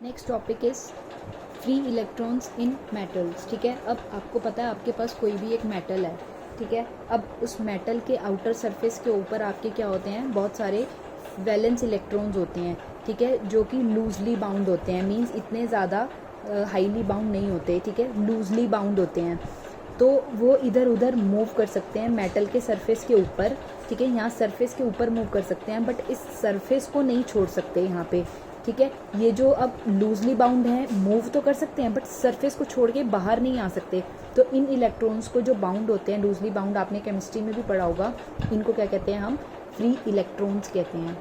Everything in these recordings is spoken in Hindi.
Next topic is free electrons in metals. ठीक है, अब आपको पता है आपके पास कोई भी एक मेटल है, ठीक है। अब उस मेटल के आउटर सरफेस के ऊपर आपके क्या होते हैं, बहुत सारे वैलेंस इलेक्ट्रॉन्स होते हैं, ठीक है, जो कि लूजली बाउंड होते हैं। मींस इतने ज़्यादा हाईली बाउंड नहीं होते, ठीक है, लूजली बाउंड होते हैं। तो वो इधर उधर मूव कर सकते हैं मेटल के सरफेस के ऊपर, ठीक है, यहाँ सरफेस के ऊपर मूव कर सकते हैं, बट इस सरफेस को नहीं छोड़ सकते यहाँ पे, ठीक है। ये जो अब लूजली बाउंड है मूव तो कर सकते हैं बट सरफेस को छोड़ के बाहर नहीं आ सकते। तो इन इलेक्ट्रॉन्स को जो बाउंड होते हैं लूजली बाउंड, आपने केमिस्ट्री में भी पढ़ा होगा, इनको क्या कहते हैं, हम फ्री इलेक्ट्रॉन्स कहते हैं।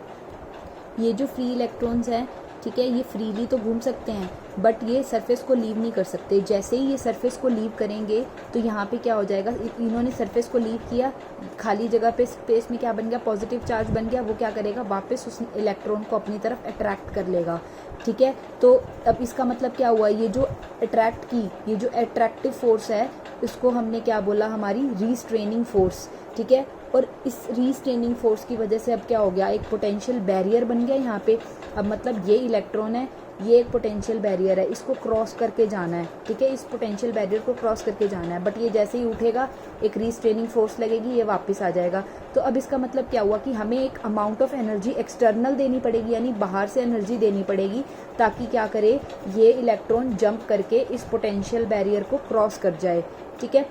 ये जो फ्री इलेक्ट्रॉन्स हैं, ठीक है, ये फ्रीली तो घूम सकते हैं बट ये सरफेस को लीव नहीं कर सकते। जैसे ही ये सरफेस को लीव करेंगे तो यहाँ पे क्या हो जाएगा, इन्होंने सरफेस को लीव किया, खाली जगह पे स्पेस में क्या बन गया, पॉजिटिव चार्ज बन गया। वो क्या करेगा, वापस उस इलेक्ट्रॉन को अपनी तरफ अट्रैक्ट कर लेगा, ठीक है। तो अब इसका मतलब क्या हुआ, ये जो अट्रैक्ट की, ये जो अट्रैक्टिव फोर्स है, इसको हमने क्या बोला, हमारी रीस्ट्रेनिंग फोर्स, ठीक है। और इस रीस्ट्रेनिंग फोर्स की वजह से अब क्या हो गया, एक पोटेंशियल बैरियर बन गया यहाँ पे। अब मतलब ये इलेक्ट्रॉन है, ये एक पोटेंशियल बैरियर है, इसको क्रॉस करके जाना है, ठीक है, इस पोटेंशियल बैरियर को क्रॉस करके जाना है। बट ये जैसे ही उठेगा एक रीस्ट्रेनिंग फोर्स लगेगी, ये वापस आ जाएगा। तो अब इसका मतलब क्या हुआ कि हमें एक अमाउंट ऑफ एनर्जी एक्सटर्नल देनी पड़ेगी, यानी बाहर से एनर्जी देनी पड़ेगी, ताकि क्या करे, ये इलेक्ट्रॉन जंप करके इस पोटेंशियल बैरियर को क्रॉस कर जाए, ठीक है।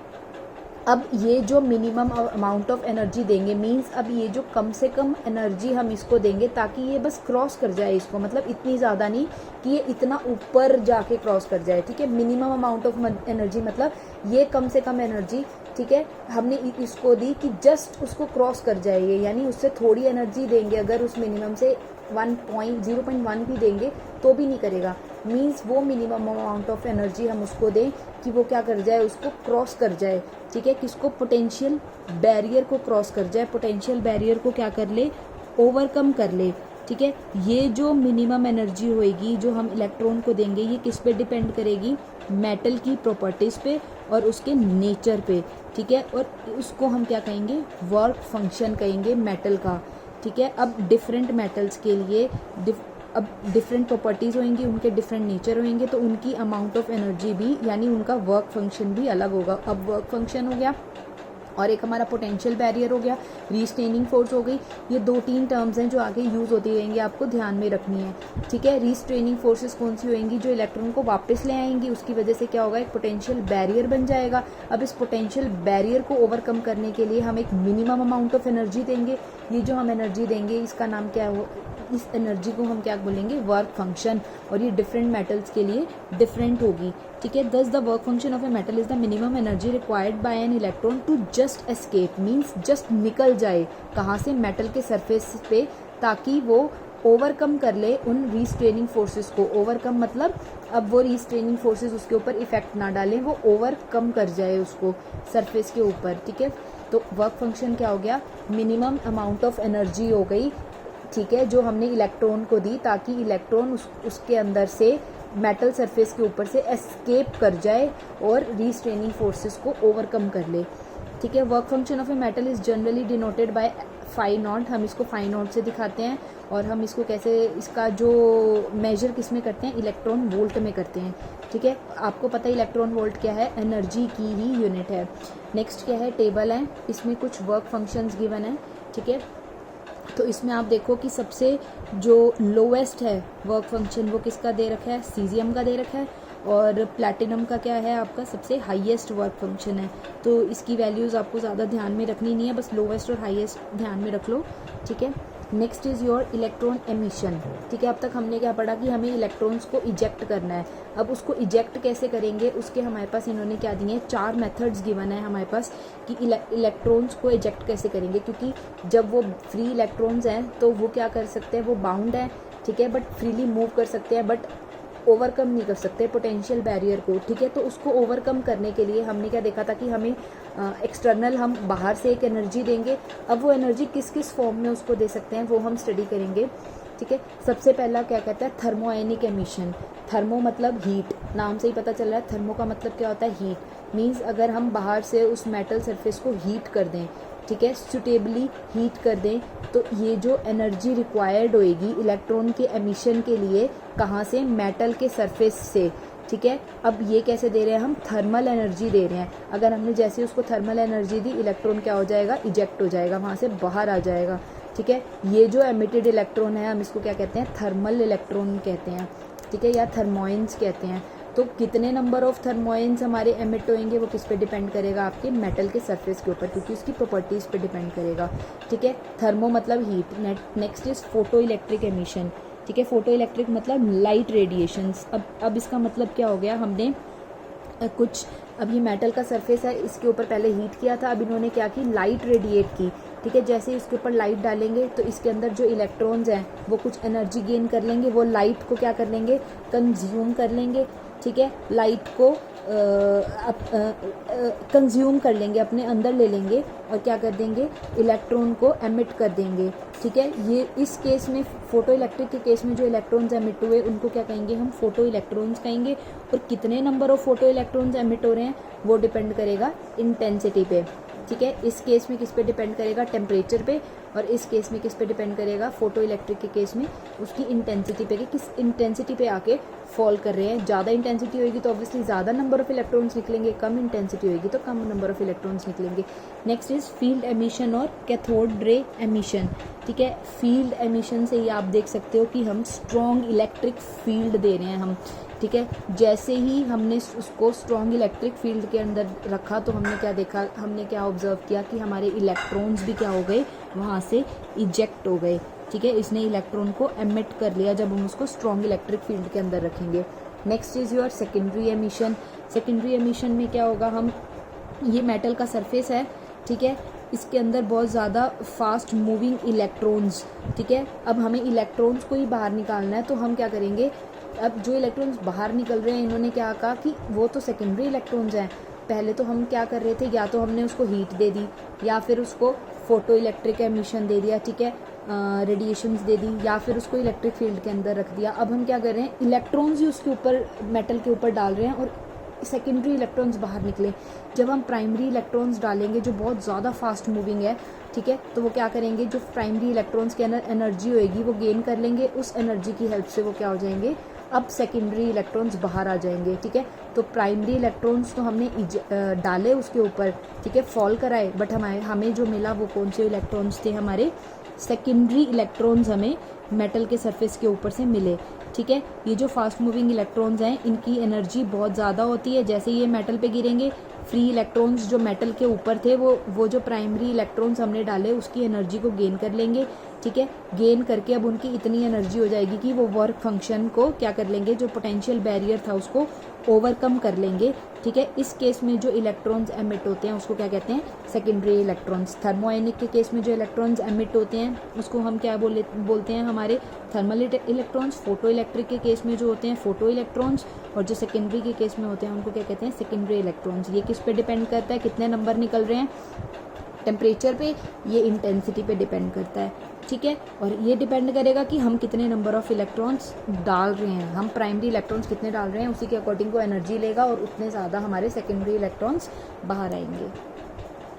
अब ये जो मिनिमम अमाउंट ऑफ एनर्जी देंगे, मींस अब ये जो कम से कम एनर्जी हम इसको देंगे ताकि ये बस क्रॉस कर जाए इसको, मतलब इतनी ज़्यादा नहीं कि ये इतना ऊपर जाके क्रॉस कर जाए, ठीक है। मिनिमम अमाउंट ऑफ एनर्जी मतलब ये कम से कम एनर्जी, ठीक है, हमने इसको दी कि जस्ट उसको क्रॉस कर जाए, यानी उससे थोड़ी एनर्जी देंगे, अगर उस मिनिमम से 0.1 भी देंगे तो भी नहीं करेगा। मींस वो मिनिमम अमाउंट ऑफ एनर्जी हम उसको दें कि वो क्या कर जाए, उसको क्रॉस कर जाए, ठीक है, किसको, पोटेंशियल बैरियर को क्रॉस कर जाए, पोटेंशियल बैरियर को क्या कर ले, ओवरकम कर ले, ठीक है। ये जो मिनिमम एनर्जी होएगी जो हम इलेक्ट्रॉन को देंगे, ये किस पे डिपेंड करेगी, मेटल की प्रॉपर्टीज़ पे और उसके नेचर पे, ठीक है। और उसको हम क्या कहेंगे, वर्क फंक्शन कहेंगे मेटल का, ठीक है। अब डिफरेंट मेटल्स के लिए अब डिफरेंट प्रॉपर्टीज़ होंगी, उनके डिफरेंट नेचर होंगे, तो उनकी अमाउंट ऑफ एनर्जी भी, यानी उनका वर्क फंक्शन भी अलग होगा। अब वर्क फंक्शन हो गया और एक हमारा पोटेंशियल बैरियर हो गया, रीस्ट्रेनिंग फोर्स हो गई। ये 2-3 टर्म्स हैं जो आगे यूज़ होती रहेंगी, आपको ध्यान में रखनी है, ठीक है। रीस्ट्रेनिंग फोर्सेस कौन सी होंगी, जो इलेक्ट्रॉन को वापस ले आएंगी, उसकी वजह से क्या होगा, एक पोटेंशियल बैरियर बन जाएगा। अब इस पोटेंशियल बैरियर को ओवरकम करने के लिए हम एक मिनिमम अमाउंट ऑफ एनर्जी देंगे। ये जो हम एनर्जी देंगे इसका नाम क्या हो, इस एनर्जी को हम क्या बोलेंगे, वर्क फंक्शन। और ये डिफरेंट मेटल्स के लिए डिफरेंट होगी, ठीक है। Thus the work function of a metal is the minimum energy required by an electron to just escape, means just निकल जाए कहाँ से, मेटल के सरफेस पे, ताकि वो ओवरकम कर ले उन रीस्ट्रेनिंग फोर्सेस को। ओवरकम मतलब अब वो रीस्ट्रेनिंग फोर्सेस उसके ऊपर इफेक्ट ना डालें, वो ओवरकम कर जाए उसको सरफेस के ऊपर, ठीक है। तो वर्क फंक्शन क्या हो गया, मिनिमम अमाउंट ऑफ एनर्जी हो गई, ठीक है, जो हमने इलेक्ट्रॉन को दी ताकि इलेक्ट्रॉन उसके अंदर से मेटल सरफेस के ऊपर से एस्केप कर जाए और रीस्ट्रेनिंग फोर्सेस को ओवरकम कर ले, ठीक है। Work function of a metal is generally denoted by phi naught, हम इसको फाई नॉट से दिखाते हैं। और हम इसको कैसे, इसका जो मेजर किस में करते हैं, इलेक्ट्रॉन वोल्ट में करते हैं, ठीक है। आपको पता है इलेक्ट्रॉन वोल्ट क्या है, एनर्जी की ही यूनिट है। नेक्स्ट क्या है, टेबल है, इसमें कुछ वर्क फंक्शंस गिवन है, ठीक है। तो इसमें आप देखो कि सबसे जो लोवेस्ट है वर्क फंक्शन, वो किसका दे रखा है, सीजियम का दे रखा है। और प्लैटिनम का क्या है, आपका सबसे हाईएस्ट वर्क फंक्शन है। तो इसकी वैल्यूज़ आपको ज़्यादा ध्यान में रखनी नहीं है, बस लोवेस्ट और हाईएस्ट ध्यान में रख लो, ठीक है। Next is your electron emission, ठीक है। अब तक हमने क्या पढ़ा कि हमें इलेक्ट्रॉन्स को इजेक्ट करना है। अब उसको इजेक्ट कैसे करेंगे, उसके हमारे पास इन्होंने क्या दिए हैं, 4 मेथड्स गिवन है हमारे पास कि इलेक्ट्रॉन्स को इजेक्ट कैसे करेंगे। क्योंकि जब वो फ्री इलेक्ट्रॉन्स हैं तो वो क्या कर सकते हैं, वो बाउंड है, ठीक है, बट फ्रीली मूव कर सकते हैं, बट ओवरकम नहीं कर सकते पोटेंशियल बैरियर को, ठीक है। तो उसको ओवरकम करने के लिए हमने क्या देखा था कि हमें एक्सटर्नल, हम बाहर से एक एनर्जी देंगे। अब वो एनर्जी किस किस फॉर्म में उसको दे सकते हैं वो हम स्टडी करेंगे, ठीक है। सबसे पहला क्या कहता है, थर्मोआयनिक एमिशन। थर्मो मतलब हीट, नाम से ही पता चल रहा है, थर्मो का मतलब क्या होता है, हीट। मींस अगर हम बाहर से उस मेटल सरफेस को हीट कर दें, ठीक है, सुटेबली हीट कर दें, तो ये जो एनर्जी रिक्वायर्ड होएगी इलेक्ट्रॉन के एमिशन के लिए, कहाँ से, मेटल के सरफेस से, ठीक है। अब ये कैसे दे रहे हैं, हम थर्मल एनर्जी दे रहे हैं। अगर हमने जैसे उसको थर्मल एनर्जी दी, इलेक्ट्रॉन क्या हो जाएगा, इजेक्ट हो जाएगा, वहाँ से बाहर आ जाएगा, ठीक है। ये जो एमिटेड इलेक्ट्रॉन है, हम इसको क्या कहते हैं, थर्मल इलेक्ट्रॉन कहते हैं, ठीक है, या थर्मोइंस कहते हैं। तो कितने नंबर ऑफ थर्मोइंस हमारे एमिट होंगे, वो किस पे डिपेंड करेगा, आपके मेटल के सरफेस के ऊपर, क्योंकि उसकी प्रॉपर्टीज़ पे डिपेंड करेगा, ठीक है। थर्मो मतलब heat. Next is photo electric emission, ठीक है। फोटो इलेक्ट्रिक मतलब लाइट रेडिएशंस। अब इसका मतलब क्या हो गया, हमने कुछ, अब ये मेटल का सरफेस है, इसके ऊपर पहले हीट किया था, अब इन्होंने क्या की, लाइट रेडिएट की, ठीक है। जैसे इसके ऊपर लाइट डालेंगे तो इसके अंदर जो इलेक्ट्रॉन्स हैं वो कुछ एनर्जी गेन कर लेंगे, वो लाइट को क्या कर लेंगे, कंज्यूम कर लेंगे, ठीक है। लाइट को कंज्यूम कर लेंगे, अपने अंदर ले लेंगे और क्या कर देंगे, इलेक्ट्रॉन को एमिट कर देंगे, ठीक है। ये इस केस में, फोटो इलेक्ट्रिक के केस में जो इलेक्ट्रॉन्स एमिट हुए उनको क्या कहेंगे, हम फोटो इलेक्ट्रॉन्स कहेंगे। और कितने number of photo electrons emit हो रहे हैं वो डिपेंड करेगा इंटेंसिटी पे, ठीक है। इस केस में किस पे डिपेंड करेगा, टेम्परेचर पे, और इस केस में किस पे डिपेंड करेगा, फोटो इलेक्ट्रिक के केस में उसकी इंटेंसिटी पे, कि किस इंटेंसिटी पे आके फॉल कर रहे हैं। ज़्यादा इंटेंसिटी होगी तो ऑब्वियसली ज़्यादा नंबर ऑफ इलेक्ट्रॉन्स निकलेंगे, कम इंटेंसिटी होगी तो कम नंबर ऑफ इलेक्ट्रॉन्स निकलेंगे। नेक्स्ट इज फील्ड एमिशन और कैथोड रे एमिशन, ठीक है। फील्ड एमिशन से ही आप देख सकते हो कि हम स्ट्रॉन्ग इलेक्ट्रिक फील्ड दे रहे हैं हम, ठीक है। जैसे ही हमने उसको स्ट्रॉन्ग इलेक्ट्रिक फील्ड के अंदर रखा तो हमने क्या देखा, हमने क्या ऑब्जर्व किया कि हमारे इलेक्ट्रॉन्स भी क्या हो गए, वहाँ से इजेक्ट हो गए, ठीक है। इसने इलेक्ट्रॉन को एमिट कर लिया जब हम उसको स्ट्रॉन्ग इलेक्ट्रिक फील्ड के अंदर रखेंगे। Next is your secondary emission. Secondary emission में क्या होगा, हम, ये मेटल का सरफेस है, ठीक है, इसके अंदर बहुत ज़्यादा फास्ट मूविंग इलेक्ट्रॉन्स, ठीक है। अब हमें इलेक्ट्रॉन्स को ही बाहर निकालना है, तो हम क्या करेंगे, अब जो इलेक्ट्रॉन्स बाहर निकल रहे हैं, इन्होंने क्या कहा कि वो तो सेकेंडरी इलेक्ट्रॉन्स हैं। पहले तो हम क्या कर रहे थे, या तो हमने उसको हीट दे दी, या फिर उसको फोटो इलेक्ट्रिक एमिशन दे दिया, ठीक है, रेडिएशंस दे दी, या फिर उसको इलेक्ट्रिक फील्ड के अंदर रख दिया। अब हम क्या कर रहे हैं, इलेक्ट्रॉन्स ही उसके ऊपर, मेटल के ऊपर डाल रहे हैं और सेकेंडरी इलेक्ट्रॉन्स बाहर निकले। जब हम प्राइमरी इलेक्ट्रॉन्स डालेंगे जो बहुत ज़्यादा फास्ट मूविंग है, ठीक है, तो वो क्या करेंगे, जो प्राइमरी इलेक्ट्रॉन्स के अंदर एनर्जी होएगी वो गेन कर लेंगे, उस एनर्जी की हेल्प से वो क्या हो जाएंगे, अब सेकेंडरी इलेक्ट्रॉन्स बाहर आ जाएंगे, ठीक है। तो प्राइमरी इलेक्ट्रॉन्स तो हमने डाले उसके ऊपर, ठीक है, फॉल कराए, बट हमें जो मिला वो कौन से इलेक्ट्रॉन्स थे, हमारे सेकेंडरी इलेक्ट्रॉन्स हमें मेटल के सरफेस के ऊपर से मिले, ठीक है। ये जो फास्ट मूविंग इलेक्ट्रॉन्स हैं इनकी एनर्जी बहुत ज़्यादा होती है, जैसे ये मेटल पे गिरेंगे, फ्री इलेक्ट्रॉन्स जो मेटल के ऊपर थे वो जो प्राइमरी इलेक्ट्रॉन्स हमने डाले उसकी एनर्जी को गेन कर लेंगे, ठीक है। गेन करके अब उनकी इतनी एनर्जी हो जाएगी कि वो वर्क फंक्शन को क्या कर लेंगे, जो पोटेंशियल बैरियर था उसको ओवरकम कर लेंगे, ठीक है। इस केस में जो इलेक्ट्रॉन्स एमिट होते हैं उसको क्या कहते हैं, सेकेंडरी इलेक्ट्रॉन्स। थर्मोआयनिक के केस में जो इलेक्ट्रॉन्स एमिट होते हैं उसको हम क्या बोलते हैं, हमारे थर्मल इलेक्ट्रॉन्स। फोटो इलेक्ट्रिक के केस में जो होते हैं फोटो इलेक्ट्रॉन्स, और जो सेकेंडरी के केस में होते हैं उनको क्या कहते हैं, सेकेंडरी इलेक्ट्रॉन्स। ये किस पे डिपेंड करता है, कितने नंबर निकल रहे हैं, टेम्परेचर पे, ये इंटेंसिटी पे डिपेंड करता है, ठीक है। और ये डिपेंड करेगा कि हम कितने नंबर ऑफ इलेक्ट्रॉन्स डाल रहे हैं, हम प्राइमरी इलेक्ट्रॉन्स कितने डाल रहे हैं, उसी के अकॉर्डिंग वो एनर्जी लेगा और उतने ज़्यादा हमारे सेकेंडरी इलेक्ट्रॉन्स बाहर आएंगे।